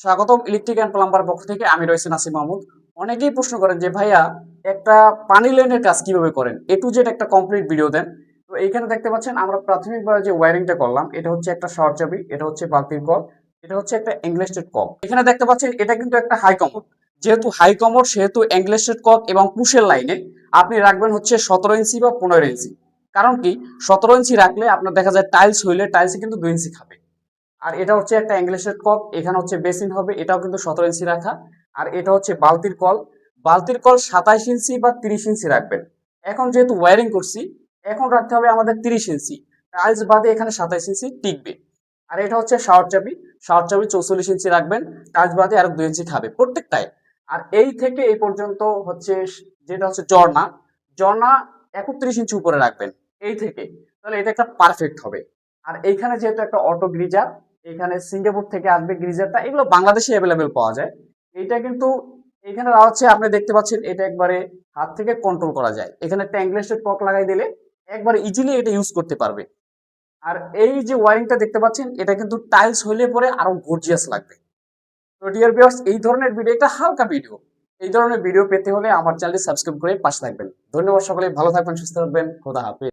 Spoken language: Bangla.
স্বাগতম ইলেকট্রিক অ্যান্ড প্লাম্বার পক্ষ থেকে, আমি রয়েছি নাসিম মাহমুদ। অনেকেই প্রশ্ন করেন যে ভাইয়া একটা পানি লাইনের কাজ কিভাবে করেন, এ টু জেড একটা কমপ্লিট ভিডিও দেন। তো এইখানে দেখতে পাচ্ছেন আমরা প্রাথমিকভাবে যে ওয়্যারিংটা করলাম, এটা হচ্ছে একটা শর্ট চাবি, এটা হচ্ছে বালতির কল, এটা হচ্ছে একটা এংলেস্টেড কক। এখানে দেখতে পাচ্ছেন এটা কিন্তু একটা হাই কমোড, যেহেতু হাই কমোড সেহেতু এংলেস্টেড কক এবং পুশের লাইনে আপনি রাখবেন হচ্ছে 17 ইঞ্চি বা 15 ইঞ্চি। কারণ কি, 17 ইঞ্চি রাখলে আপনার দেখা যায় টাইলস হইলে টাইলসে কিন্তু 2 ইঞ্চি খাবে। আর এটা হচ্ছে একটা ইংলিশের কক, এখানে হচ্ছে বেসিন হবে, এটাও কিন্তু 17 ইঞ্চি রাখা। আর এটা হচ্ছে বালতির কল, বালতির কল 27 ইঞ্চি বা 30 ইঞ্চি রাখবেন। এখন যেহেতু ওয়্যারিং করছি, এখন রাখতে হবে আমাদের 30 ইঞ্চি, টাইলস বাদে এখানে 27 ইঞ্চি টিকবে। আর এটা হচ্ছে শাওয়ার চাবি, শাওয়ার চাবি 44 ইঞ্চি রাখবেন, টাইলস বাদে আর 2 ইঞ্চি খাবে প্রত্যেকটাই। আর এই থেকে এই পর্যন্ত হচ্ছে যেটা হচ্ছে জর্না, জর্না 31 ইঞ্চি উপরে রাখবেন এই থেকে, তাহলে এটা একটা পারফেক্ট হবে। আর এইখানে যেহেতু একটা অটো গ্রিজার, এখানে সিঙ্গাপুর থেকে আসবে গ্রিজারটা, এগুলো বাংলাদেশে অ্যাভেলেবেল পাওয়া যায়। এটা কিন্তু এখানে হচ্ছে আপনি দেখতে পাচ্ছেন এটা একবারে হাত থেকে কন্ট্রোল করা যায়। এখানে একটা অ্যাঙ্গলেস্টেড কক লাগাই দিলে একবারে ইজিলি এটা ইউজ করতে পারবে। আর এই যে ওয়ারিংটা দেখতে পাচ্ছেন, এটা কিন্তু টাইলস হইলে পরে আরো গর্জিয়াস লাগবে। তো ডিয়ার ভিউয়ার্স, এই ধরনের ভিডিও, একটা হালকা ভিডিও, এই ধরনের ভিডিও পেতে হলে আমার চ্যানেলটি সাবস্ক্রাইব করে পাশে থাকবেন। ধন্যবাদ, সকলে ভালো থাকবেন, সুস্থ থাকবেন, খোদা হাফেজ।